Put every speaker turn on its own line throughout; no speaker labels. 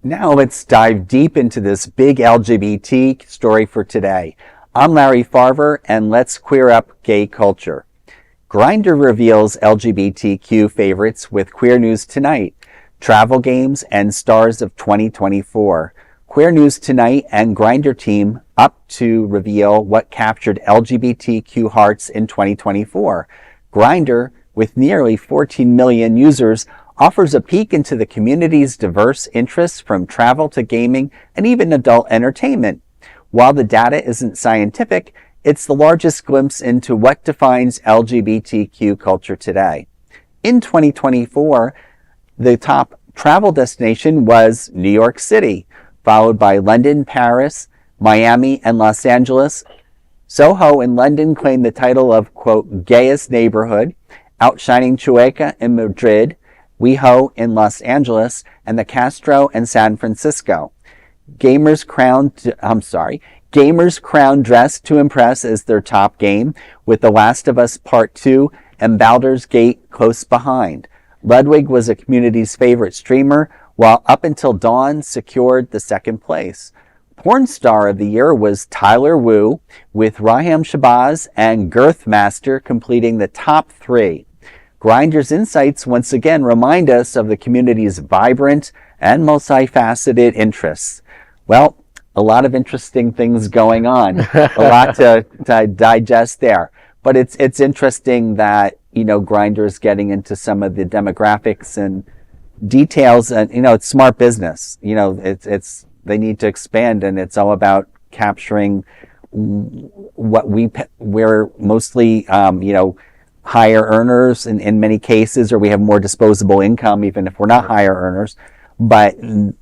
Now let's dive deep into this big LGBT story for today. I'm Larry Farver, and let's queer up gay culture. Grindr reveals LGBTQ favorites with Queer News Tonight, travel games, and stars of 2024. Queer News Tonight and Grindr team up to reveal what captured LGBTQ hearts in 2024. Grindr, with nearly 14 million users, offers a peek into the community's diverse interests from travel to gaming and even adult entertainment. While the data isn't scientific, it's the largest glimpse into what defines LGBTQ culture today. In 2024, the top travel destination was New York City, followed by London, Paris, Miami, and Los Angeles. Soho in London claimed the title of, quote, Gayest Neighborhood, outshining Chueca in Madrid, WEHO in Los Angeles, and the Castro in San Francisco. Gamers crowned Dress to Impress as their top game, with The Last of Us Part 2 and Baldur's Gate close behind. Ludwig was a community's favorite streamer, while Upuntildawnn secured the second place. Pornstar of the year was Tyler Wu, with Rhyheim Shabazz and Girthmasterr completing the top 3. Grindr's insights once again remind us of the community's vibrant and multifaceted interests. Well, a lot of interesting things going on, a lot to digest there. But it's interesting that, Grindr is getting into some of the demographics and details, and, it's smart business. They need to expand, and it's all about capturing what we're mostly, higher earners in many cases, or we have more disposable income, even if we're not higher earners. But,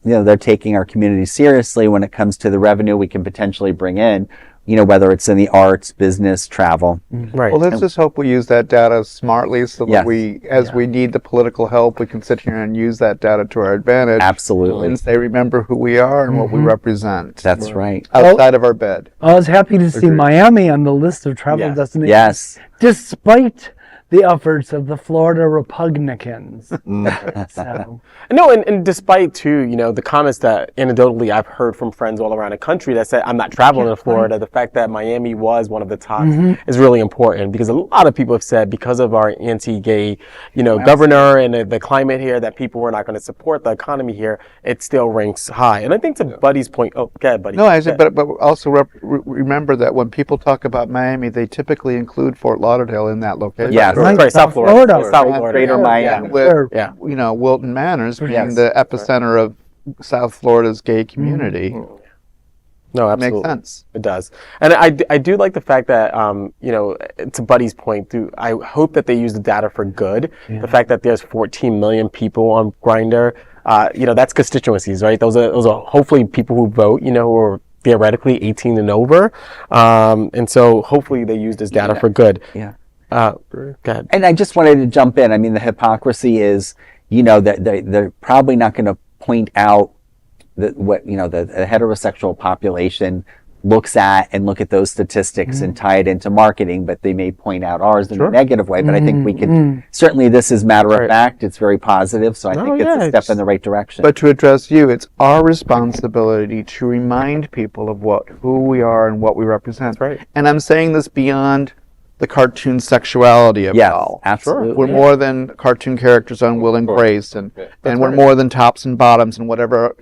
they're taking our community seriously when it comes to the revenue we can potentially bring in, whether it's in the arts, business, travel.
Right. Well, let's just hope we use that data smartly so that we need the political help, we can sit here and use that data to our advantage.
Absolutely.
And say, remember who we are and what we represent.
That's right.
Outside of our bed.
I was happy to see Miami on the list of travel destinations.
Yes.
Despite the efforts of the Florida Republicans. So.
No, and despite too, the comments that anecdotally I've heard from friends all around the country that said I'm not traveling to Florida, the fact that Miami was one of the top is really important, because a lot of people have said because of our anti-gay, governor and the climate here, that people were not going to support the economy here. It still ranks high, and I think to Buddy's point. Oh, go ahead, Buddy.
No, I said, but also remember that when people talk about Miami, they typically include Fort Lauderdale in that location.
Yes.
Right,
Sorry, South Florida.
South
Florida.
Greater Miami.
With, Wilton Manors being the epicenter of South Florida's gay community.
No, absolutely.
It makes sense.
It does. And I do like the fact that, to Buddy's point, I hope that they use the data for good. The fact that there's 14 million people on Grindr, that's constituencies, right? Those are hopefully people who vote, who are theoretically 18 and over. And so hopefully they use this data for good.
Yeah.
Go ahead.
And I just wanted to jump in. I mean, the hypocrisy is, that they're probably not going to point out what the heterosexual population looks at and look at those statistics and tie it into marketing, but they may point out ours in a negative way. But I think we can, certainly this is matter of fact. It's very positive. So I think it's a step in the right direction.
But to address you, it's our responsibility to remind people of who we are and what we represent.
That's right.
And I'm saying this beyond the cartoon sexuality of it all.
Absolutely.
We're more than cartoon characters on Will and Grace, and we're more than tops and bottoms and whatever,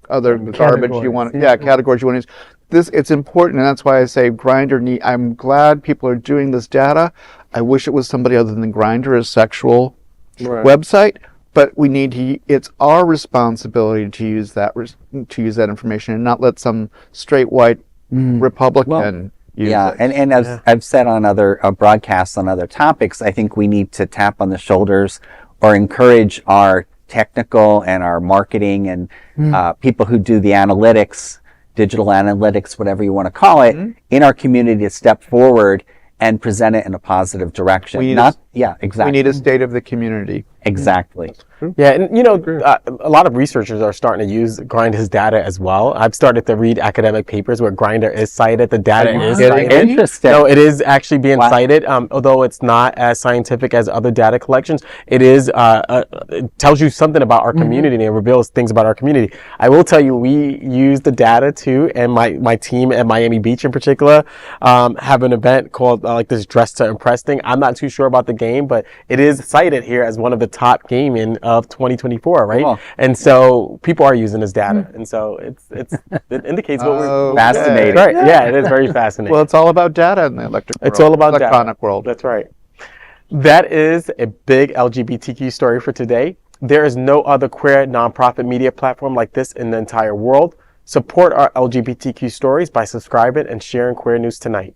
other garbage you want. Categories you want to use. It's important, and that's why I say Grindr. I'm glad people are doing this data. I wish it was somebody other than Grindr, a sexual website, but we need to. It's our responsibility to use that information and not let some straight white Republican.
And as I've said on other broadcasts on other topics, I think we need to tap on the shoulders or encourage our technical and our marketing and people who do the analytics, digital analytics, whatever you want to call it, in our community to step forward and present it in a positive direction. Yeah,
We
exactly.
need a state of the community.
Exactly.
Yeah, and a lot of researchers are starting to use Grindr's data as well. I've started to read academic papers where Grindr is cited, the data is cited.
Interesting.
No, it is actually being
Wow.
cited, although it's not as scientific as other data collections. It is, it tells you something about our community and it reveals things about our community. I will tell you, we use the data too, and my team at Miami Beach in particular have an event called like this Dress to Impress thing. I'm not too sure about the game, but it is cited here as one of the top gaming of 2024, right?
Cool.
And so people are using this data, and so it indicates what we're
Okay.
Fascinating.
right. Yeah, it is very fascinating.
Well, it's all about data in the
It's all about data.
electronic world.
That's right. That is a big LGBTQ story for today. There is no other queer nonprofit media platform like this in the entire world. Support our LGBTQ stories by subscribing and sharing Queer News Tonight.